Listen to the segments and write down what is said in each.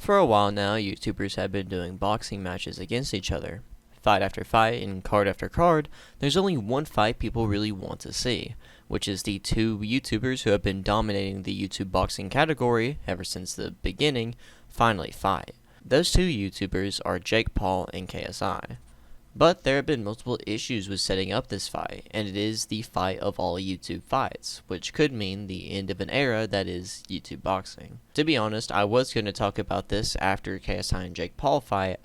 For a while now, YouTubers have been doing boxing matches against each other. Fight after fight and card after card, there's only one fight people really want to see, which is the two YouTubers who have been dominating the YouTube boxing category ever since the beginning finally fight. Those two YouTubers are Jake Paul and KSI. But there have been multiple issues with setting up this fight, and it is the fight of all YouTube fights, which could mean the end of an era that is YouTube boxing. To be honest, I was going to talk about this after KSI and Jake Paul fight.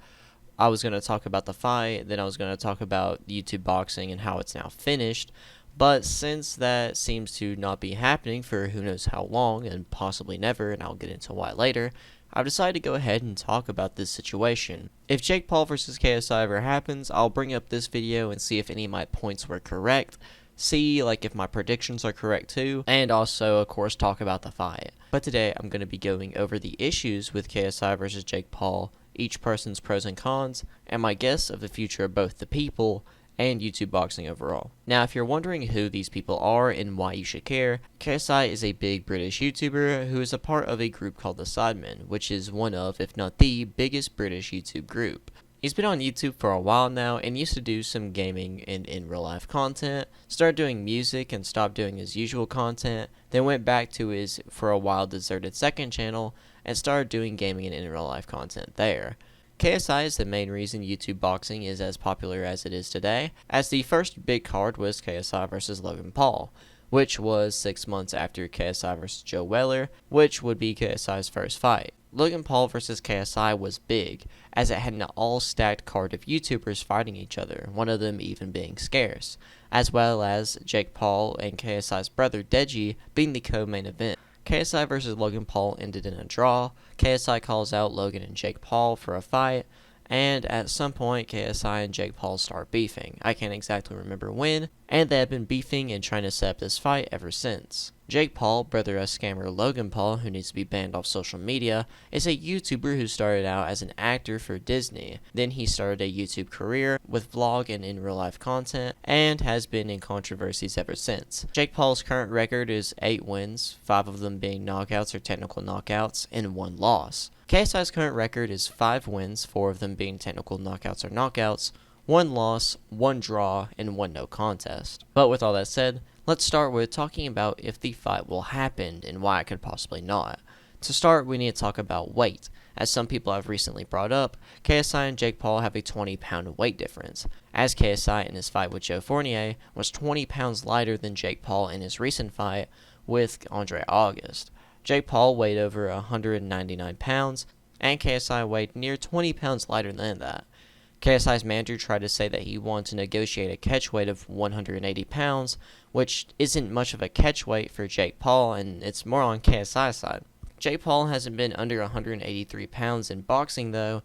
I was going to talk about the fight, then I was going to talk about YouTube boxing and how it's now finished, but since that seems to not be happening for who knows how long, and possibly never, and I'll get into why later, I've decided to go ahead and talk about this situation. If Jake Paul vs. KSI ever happens, I'll bring up this video and see if any of my points were correct, see if my predictions are correct too, and also of course talk about the fight. But today I'm going to be going over the issues with KSI vs. Jake Paul, each person's pros and cons, and my guess of the future of both the people and YouTube boxing overall. Now, if you're wondering who these people are and why you should care, KSI is a big British YouTuber who is a part of a group called The Sidemen, which is one of, if not the biggest British YouTube group. He's been on YouTube for a while now and used to do some gaming and in real life content, started doing music and stopped doing his usual content, then went back to his for a while deserted second channel and started doing gaming and in real life content there. KSI is the main reason YouTube boxing is as popular as it is today, as the first big card was KSI vs. Logan Paul, which was 6 months after KSI vs. Joe Weller, which would be KSI's first fight. Logan Paul vs. KSI was big, as it had an all-stacked card of YouTubers fighting each other, one of them even being scarce, as well as Jake Paul and KSI's brother Deji being the co-main event. KSI vs. Logan Paul ended in a draw. KSI calls out Logan and Jake Paul for a fight, and at some point KSI and Jake Paul start beefing. I can't exactly remember when, and they have been beefing and trying to set up this fight ever since. Jake Paul, brother of scammer Logan Paul, who needs to be banned off social media, is a YouTuber who started out as an actor for Disney. Then he started a YouTube career with vlog and in real life content, and has been in controversies ever since. Jake Paul's current record is 8 wins, 5 of them being knockouts or technical knockouts, and 1 loss. KSI's current record is 5 wins, 4 of them being technical knockouts or knockouts, 1 loss, 1 draw, and 1 no contest. But with all that said, let's start with talking about if the fight will happen and why it could possibly not. To start, we need to talk about weight. As some people have recently brought up, KSI and Jake Paul have a 20-pound weight difference, as KSI in his fight with Joe Fournier was 20 pounds lighter than Jake Paul in his recent fight with Andre August. Jake Paul weighed over 199 pounds, and KSI weighed near 20 pounds lighter than that. KSI's manager tried to say that he wanted to negotiate a catch weight of 180 pounds, which isn't much of a catch weight for Jake Paul, and it's more on KSI's side. Jake Paul hasn't been under 183 pounds in boxing though,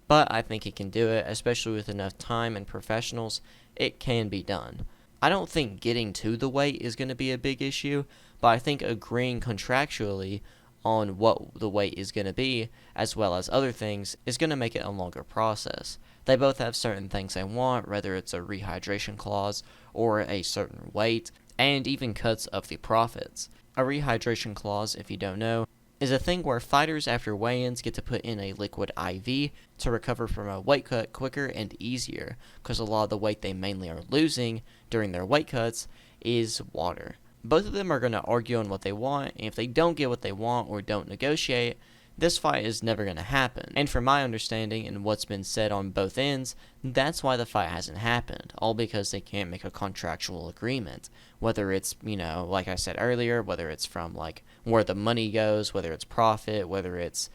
but I think he can do it, especially with enough time and professionals. It can be done. I don't think getting to the weight is going to be a big issue, but I think agreeing contractually on what the weight is going to be, as well as other things, is going to make it a longer process. They both have certain things they want, whether it's a rehydration clause or a certain weight, and even cuts of the profits. A rehydration clause, if you don't know, is a thing where fighters after weigh-ins get to put in a liquid IV to recover from a weight cut quicker and easier, because a lot of the weight they mainly are losing during their weight cuts is water. Both of them are going to argue on what they want, and if they don't get what they want or don't negotiate, this fight is never going to happen. And from my understanding and what's been said on both ends, that's why the fight hasn't happened, all because they can't make a contractual agreement. Whether it's, like I said earlier, whether it's from where the money goes, whether it's profit, whether it's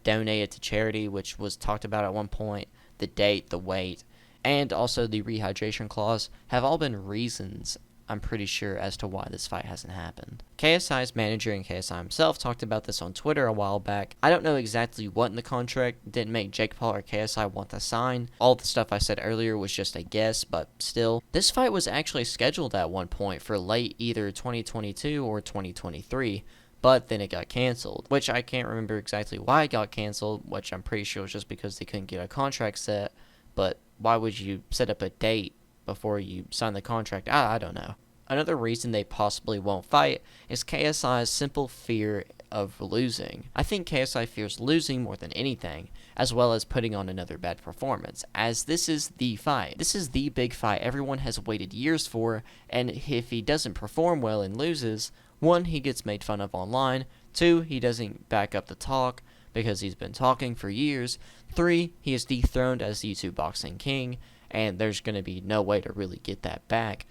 donated to charity, which was talked about at one point, the date, the weight, and also the rehydration clause have all been reasons, I'm pretty sure, as to why this fight hasn't happened. KSI's manager and KSI himself talked about this on Twitter a while back. I don't know exactly what in the contract didn't make Jake Paul or KSI want to sign. All the stuff I said earlier was just a guess, but still. This fight was actually scheduled at one point for late either 2022 or 2023. But then it got canceled, which I can't remember exactly why it got canceled, which I'm pretty sure was just because they couldn't get a contract set. But why would you set up a date before you sign the contract? I don't know. Another reason they possibly won't fight is KSI's simple fear of losing. I think KSI fears losing more than anything, as well as putting on another bad performance, as this is the fight. This is the big fight everyone has waited years for, and if he doesn't perform well and loses, 1, he gets made fun of online, 2, he doesn't back up the talk because he's been talking for years, 3, he is dethroned as the YouTube boxing king, and there's going to be no way to really get that back,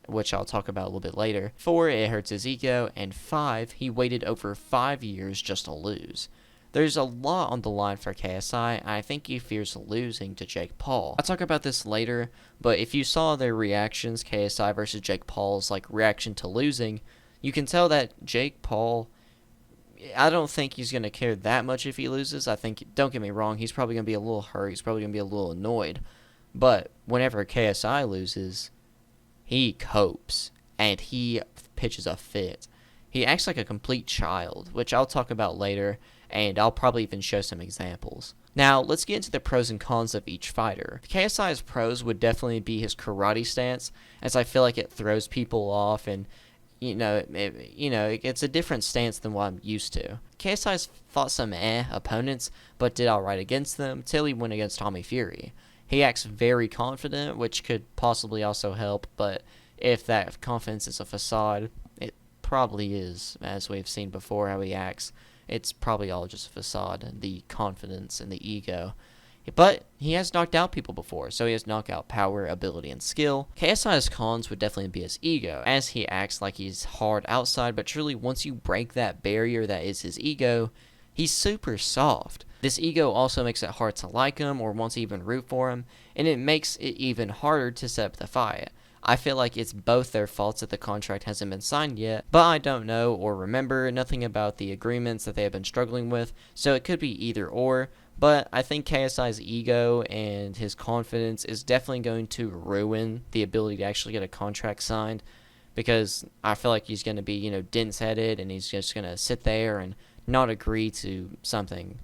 which I'll talk about a little bit later. 4, it hurts his ego, and 5, he waited over 5 years just to lose. There's a lot on the line for KSI, and I think he fears losing to Jake Paul. I'll talk about this later, but if you saw their reactions, KSI versus Jake Paul's reaction to losing, you can tell that Jake Paul, I don't think he's going to care that much if he loses. I think, don't get me wrong, he's probably going to be a little hurt, he's probably going to be a little annoyed, but whenever KSI loses, he copes, and he pitches a fit. He acts like a complete child, which I'll talk about later, and I'll probably even show some examples. Now, let's get into the pros and cons of each fighter. KSI's pros would definitely be his karate stance, as I feel like it throws people off, and it's a different stance than what I'm used to. KSI's fought some opponents, but did alright against them, till he went against Tommy Fury. He acts very confident, which could possibly also help, but if that confidence is a facade, it probably is, as we've seen before how he acts. It's probably all just a facade, the confidence and the ego. But he has knocked out people before, so he has knockout power, ability, and skill. KSI's cons would definitely be his ego, as he acts like he's hard outside, but truly once you break that barrier that is his ego, he's super soft. This ego also makes it hard to like him or want to even root for him, and it makes it even harder to set up the fight. I feel like it's both their faults that the contract hasn't been signed yet, but I don't know or remember nothing about the agreements that they have been struggling with, so it could be either or, but I think KSI's ego and his confidence is definitely going to ruin the ability to actually get a contract signed, because I feel like he's going to be, dense-headed, and he's just going to sit there and not agree to something,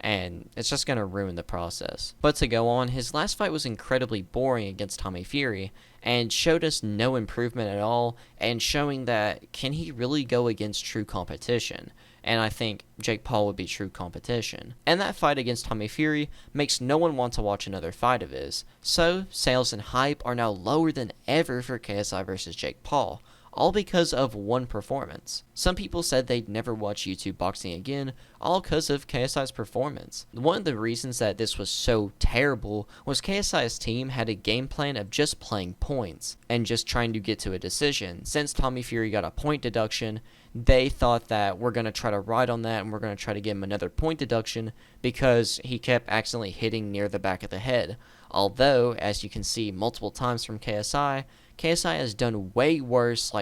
and it's just going to ruin the process. But to go on, his last fight was incredibly boring against Tommy Fury, and showed us no improvement at all, and showing that, can he really go against true competition? And I think Jake Paul would be true competition. And that fight against Tommy Fury makes no one want to watch another fight of his, so sales and hype are now lower than ever for KSI versus Jake Paul, all because of one performance. Some people said they'd never watch YouTube boxing again, all because of KSI's performance. One of the reasons that this was so terrible was KSI's team had a game plan of just playing points, and just trying to get to a decision. Since Tommy Fury got a point deduction, they thought that we're going to try to ride on that, and we're going to try to give him another point deduction, because he kept accidentally hitting near the back of the head. Although, as you can see multiple times from KSI has done way worse,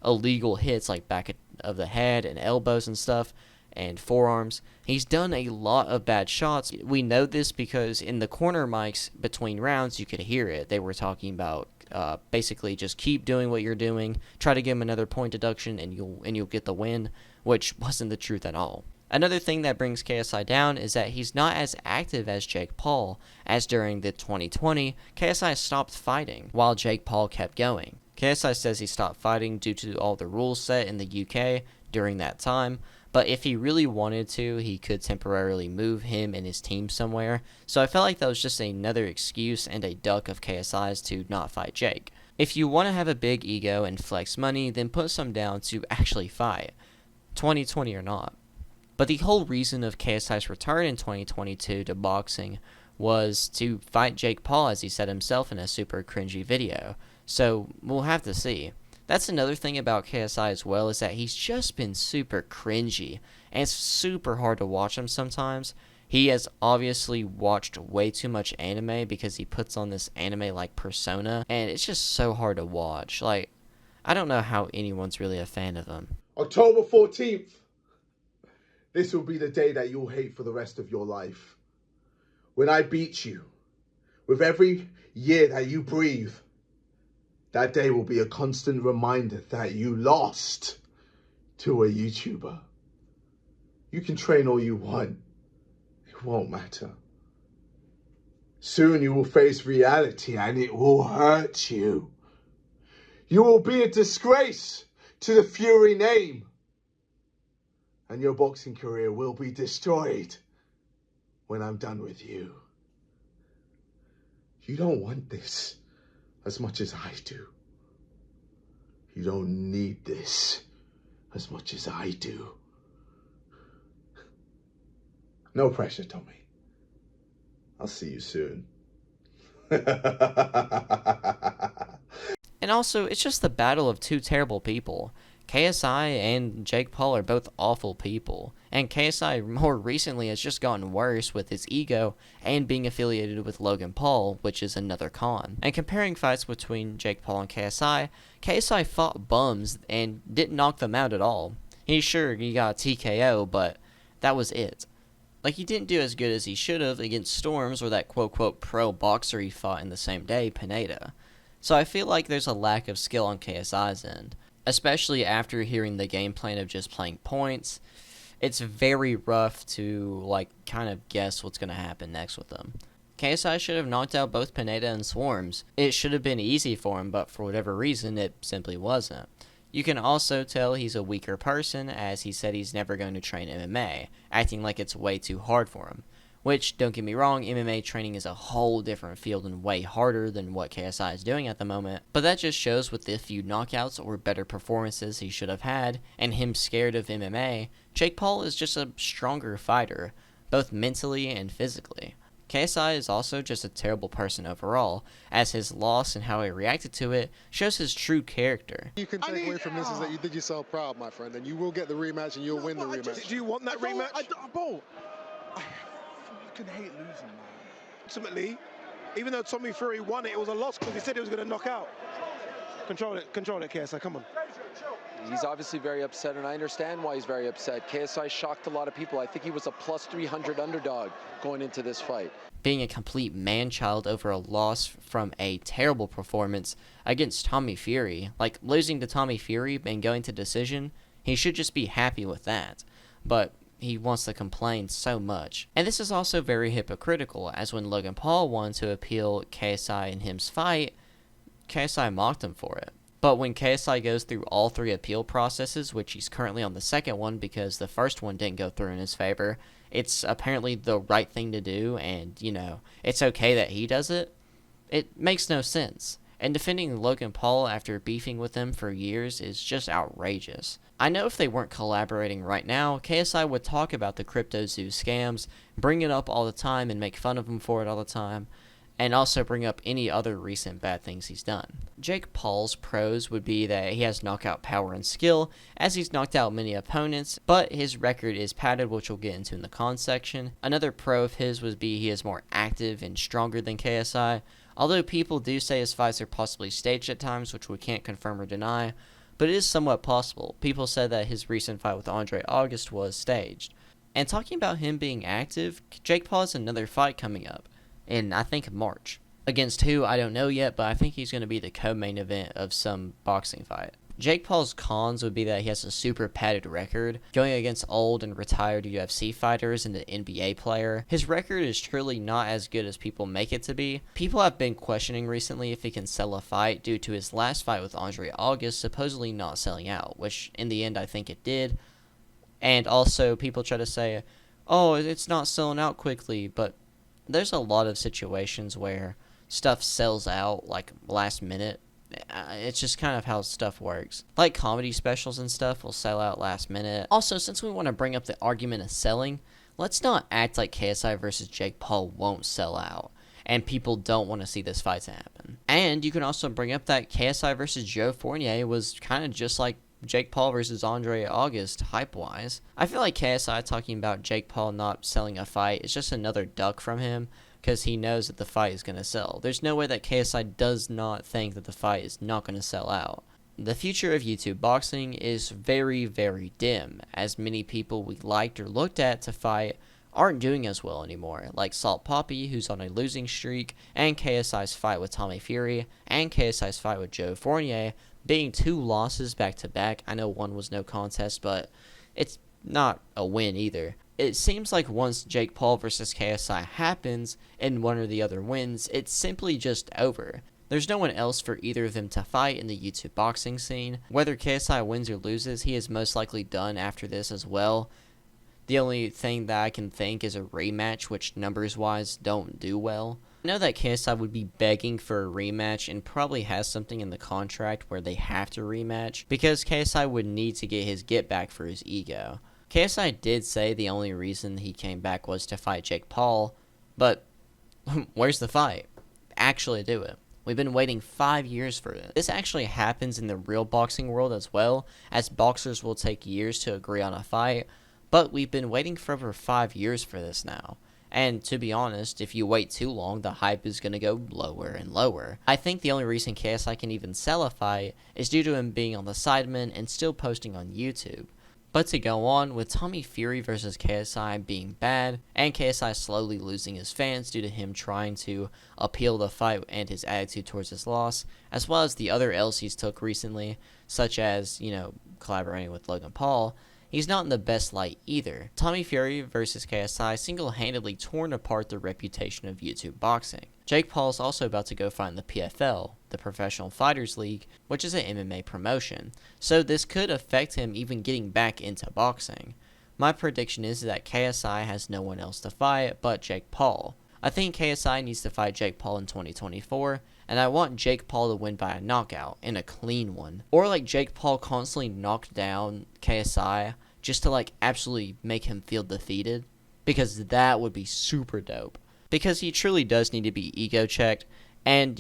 illegal hits, back of the head and elbows and stuff, and forearms. He's done a lot of bad shots. We know this because in the corner mics between rounds, you could hear it. They were talking about basically just keep doing what you're doing, try to give him another point deduction, and you'll get the win, which wasn't the truth at all. Another thing that brings KSI down is that he's not as active as Jake Paul, as during the 2020, KSI stopped fighting, while Jake Paul kept going. KSI says he stopped fighting due to all the rules set in the UK during that time, but if he really wanted to, he could temporarily move him and his team somewhere, so I felt like that was just another excuse and a duck of KSI's to not fight Jake. If you want to have a big ego and flex money, then put some down to actually fight, 2020 or not. But the whole reason of KSI's return in 2022 to boxing was to fight Jake Paul, as he said himself in a super cringy video. So we'll have to see. That's another thing about KSI as well, is that he's just been super cringy, and it's super hard to watch him sometimes. He has obviously watched way too much anime because he puts on this anime-like persona, and it's just so hard to watch. I don't know how anyone's really a fan of him. October 14th. This will be the day that you'll hate for the rest of your life. When I beat you, with every year that you breathe, that day will be a constant reminder that you lost to a YouTuber. You can train all you want. It won't matter. Soon you will face reality and it will hurt you. You will be a disgrace to the Fury name. and your boxing career will be destroyed when I'm done with you. You don't want this as much as I do. You don't need this as much as I do. No pressure, Tommy. I'll see you soon. And also, it's just the battle of two terrible people. KSI and Jake Paul are both awful people, and KSI more recently has just gotten worse with his ego and being affiliated with Logan Paul, which is another con. And comparing fights between Jake Paul and KSI, KSI fought bums and didn't knock them out at all. He got a TKO, but that was it. Like, he didn't do as good as he should have against Storms or that quote-unquote pro boxer he fought in the same day, Pineda. So I feel like there's a lack of skill on KSI's end, especially after hearing the game plan of just playing points. It's very rough to, kind of guess what's going to happen next with them. KSI should have knocked out both Pineda and Swarms. It should have been easy for him, but for whatever reason, it simply wasn't. You can also tell he's a weaker person, as he said he's never going to train MMA, acting like it's way too hard for him. Which, don't get me wrong, MMA training is a whole different field and way harder than what KSI is doing at the moment, but that just shows with the few knockouts or better performances he should have had, and him scared of MMA, Jake Paul is just a stronger fighter, both mentally and physically. KSI is also just a terrible person overall, as his loss and how he reacted to it shows his true character. You can take away from this is that you did yourself proud, my friend, and you will get the rematch and you'll win the rematch. Do you want that rematch? I fucking hate losing, man. Ultimately, even though Tommy Fury won it, it was a loss because he said he was going to knock out. Control it, KSI, come on. He's obviously very upset, and I understand why he's very upset. KSI shocked a lot of people. I think he was a plus 300 underdog going into this fight. Being a complete man-child over a loss from a terrible performance against Tommy Fury, like losing to Tommy Fury and going to decision, he should just be happy with that. But he wants to complain so much. And this is also very hypocritical, as when Logan Paul wanted to appeal KSI and him's fight, KSI mocked him for it. But when KSI goes through all three appeal processes, which he's currently on the second one because the first one didn't go through in his favor, it's apparently the right thing to do, and, it's okay that he does it. It makes no sense. And defending Logan Paul after beefing with him for years is just outrageous. I know if they weren't collaborating right now, KSI would talk about the CryptoZoo scams, bring it up all the time and make fun of him for it all the time, and also bring up any other recent bad things he's done. Jake Paul's pros would be that he has knockout power and skill, as he's knocked out many opponents, but his record is padded, which we'll get into in the cons section. Another pro of his would be he is more active and stronger than KSI, although people do say his fights are possibly staged at times, which we can't confirm or deny, but it is somewhat possible. People said that his recent fight with Andre August was staged. And talking about him being active, Jake Paul has another fight coming up in, I think, March. Against who, I don't know yet, but I think he's going to be the co-main event of some boxing fight. Jake Paul's cons would be that he has a super padded record, going against old and retired UFC fighters and an NBA player. His record is truly not as good as people make it to be. People have been questioning recently if he can sell a fight due to his last fight with Andre August supposedly not selling out, which in the end I think it did. And also people try to say, oh, it's not selling out quickly, but there's a lot of situations where stuff sells out last minute. It's just kind of how stuff works. Like comedy specials and stuff will sell out last minute. Also, since we want to bring up the argument of selling, let's not act like KSI versus Jake Paul won't sell out, and people don't want to see this fight happen. And you can also bring up that KSI versus Joe Fournier was kind of just like Jake Paul versus Andre August, hype-wise. I feel like KSI talking about Jake Paul not selling a fight is just another duck from him, because he knows that the fight is going to sell. There's no way that KSI does not think that the fight is not going to sell out. The future of YouTube boxing is very, very dim, as many people we liked or looked at to fight aren't doing as well anymore, like Salt Poppy, who's on a losing streak, and KSI's fight with Tommy Fury, and KSI's fight with Joe Fournier, being 2 losses back-to-back. I know one was no contest, but it's not a win either. It seems like once Jake Paul versus KSI happens, and one or the other wins, it's simply just over. There's no one else for either of them to fight in the YouTube boxing scene. Whether KSI wins or loses, he is most likely done after this as well, The only thing that I can think is a rematch, which numbers-wise don't do well. I know that KSI would be begging for a rematch and probably has something in the contract where they have to rematch, because KSI would need to get his get back for his ego. KSI did say the only reason he came back was to fight Jake Paul, but where's the fight? Actually do it. We've been waiting 5 years for it. This actually happens in the real boxing world as well, as boxers will take years to agree on a fight, but we've been waiting for over 5 years for this now. And to be honest, if you wait too long, the hype is going to go lower and lower. I think the only reason KSI can even sell a fight is due to him being on the sidemen and still posting on YouTube. But to go on, with Tommy Fury versus KSI being bad, and KSI slowly losing his fans due to him trying to appeal the fight and his attitude towards his loss, as well as the other L's he's took recently, such as, collaborating with Logan Paul, he's not in the best light either. Tommy Fury versus KSI single-handedly torn apart the reputation of YouTube boxing. Jake Paul is also about to go fight the PFL, the Professional Fighters League, which is an MMA promotion, so this could affect him even getting back into boxing. My prediction is that KSI has no one else to fight but Jake Paul. I think KSI needs to fight Jake Paul in 2024, and I want Jake Paul to win by a knockout, and a clean one. Or like Jake Paul constantly knock down KSI just to absolutely make him feel defeated, because that would be super dope. Because he truly does need to be ego checked, and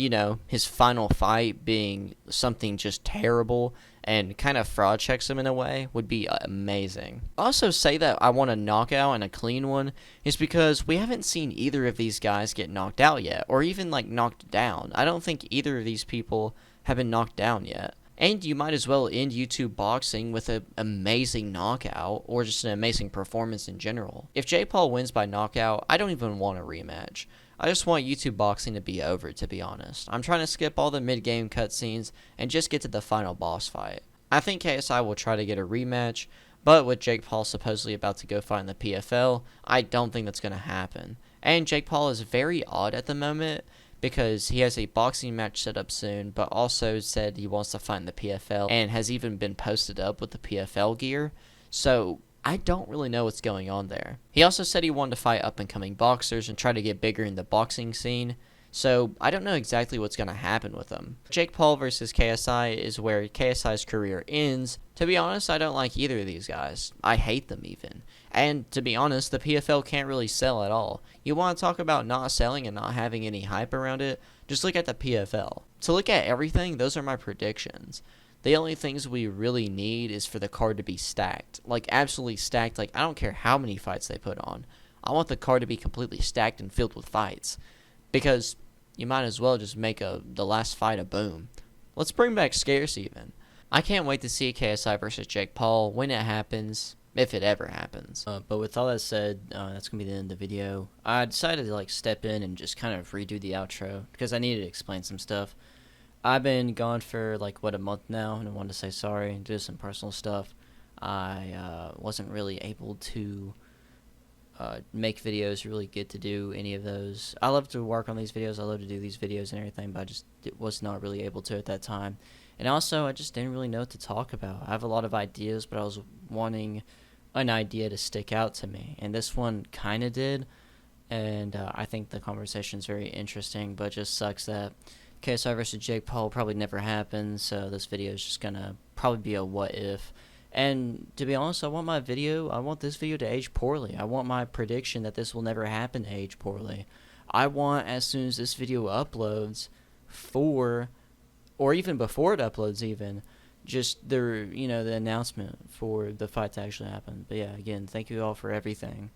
his final fight being something just terrible and kind of fraud checks him in a way would be amazing. I also say that I want a knockout and a clean one is because we haven't seen either of these guys get knocked out yet, or even knocked down. I don't think either of these people have been knocked down yet. And you might as well end YouTube boxing with an amazing knockout, or just an amazing performance in general. If Jake Paul wins by knockout, I don't even want a rematch. I just want YouTube boxing to be over, to be honest. I'm trying to skip all the mid-game cutscenes and just get to the final boss fight. I think KSI will try to get a rematch, but with Jake Paul supposedly about to go fight in the PFL, I don't think that's going to happen. And Jake Paul is very odd at the moment, because he has a boxing match set up soon, but also said he wants to fight in the PFL, and has even been posted up with the PFL gear, so I don't really know what's going on there. He also said he wanted to fight up-and-coming boxers and try to get bigger in the boxing scene, so I don't know exactly what's going to happen with him. Jake Paul versus KSI is where KSI's career ends. To be honest, I don't like either of these guys. I hate them even. And to be honest, the PFL can't really sell at all. You want to talk about not selling and not having any hype around it? Just look at the PFL. To look at everything, those are my predictions. The only things we really need is for the card to be stacked. Absolutely stacked. I don't care how many fights they put on. I want the card to be completely stacked and filled with fights. Because you might as well just make the last fight a boom. Let's bring back Scarce even. I can't wait to see KSI versus Jake Paul when it happens, if it ever happens. But with all that said, that's going to be the end of the video. I decided to step in and just kind of redo the outro because I needed to explain some stuff. I've been gone for a month now, and I wanted to say sorry and do some personal stuff. I wasn't really able to make videos, really get to do any of those. I love to work on these videos, I love to do these videos and everything, but I just was not really able to at that time. And also, I just didn't really know what to talk about. I have a lot of ideas, but I was wanting an idea to stick out to me, and this one kind of did, and I think the conversation's very interesting, but it just sucks that KSI versus Jake Paul probably never happened, so this video is just gonna probably be a what if. And to be honest, I want this video to age poorly. I want my prediction that this will never happen to age poorly. I want, as soon as this video uploads, or even before it uploads even, just the announcement for the fight to actually happen. But yeah, again, thank you all for everything.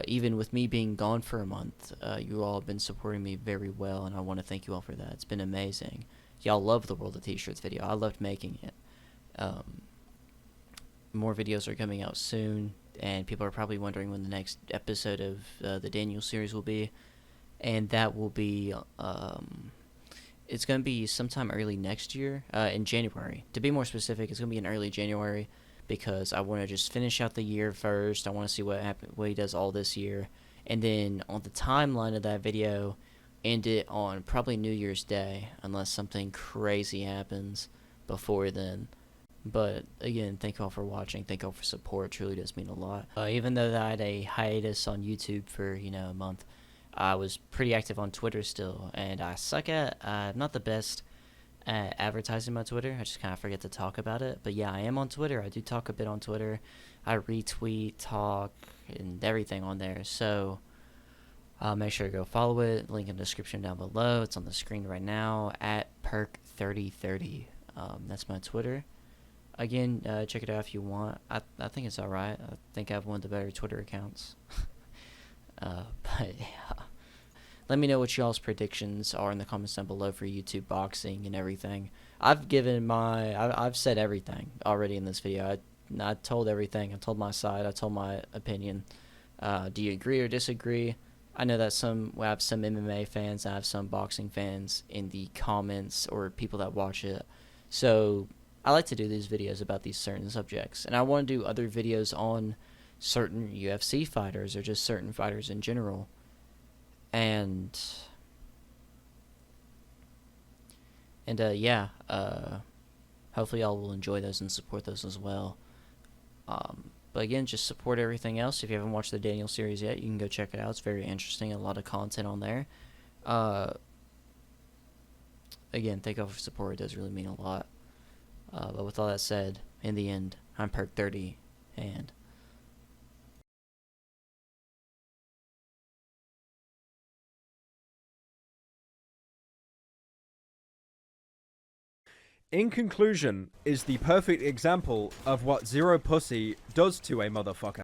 Even with me being gone for a month, you all have been supporting me very well, and I want to thank you all for that. It's been amazing. Y'all love the World of T-Shirts video. I loved making it. More videos are coming out soon, and people are probably wondering when the next episode of the Daniel series will be, and that will be it's going to be sometime early next year, in January. To be more specific, it's going to be in early January, because I want to just finish out the year first. I want to see what he does all this year, and then on the timeline of that video, end it on probably New Year's Day, unless something crazy happens before then. But again, thank you all for watching. Thank you all for support. It truly does mean a lot. Even though I had a hiatus on YouTube for, a month, I was pretty active on Twitter still. And I suck at, I'm not the best at advertising my Twitter. I just kind of forget to talk about it. But yeah, I am on Twitter. I do talk a bit on Twitter. I retweet, talk, and everything on there. So make sure to go follow it. Link in the description down below. It's on the screen right now at PERK3030. That's my Twitter. Again, check it out if you want. I think it's alright. I think I have one of the better Twitter accounts. But yeah. Let me know what y'all's predictions are in the comments down below for YouTube boxing and everything. I've said everything already in this video. I told everything. I told my side. I told my opinion. Do you agree or disagree? I know that I have some MMA fans. I have some boxing fans in the comments or people that watch it. So I like to do these videos about these certain subjects. And I want to do other videos on certain UFC fighters or just certain fighters in general. And yeah, hopefully y'all will enjoy those and support those as well. But again, just support everything else. If you haven't watched the Daniel series yet, you can go check it out. It's very interesting. A lot of content on there. Again, thank you all for support. It does really mean a lot. But with all that said, in the end, I'm PERK30, and In conclusion, is the perfect example of what zero pussy does to a motherfucker.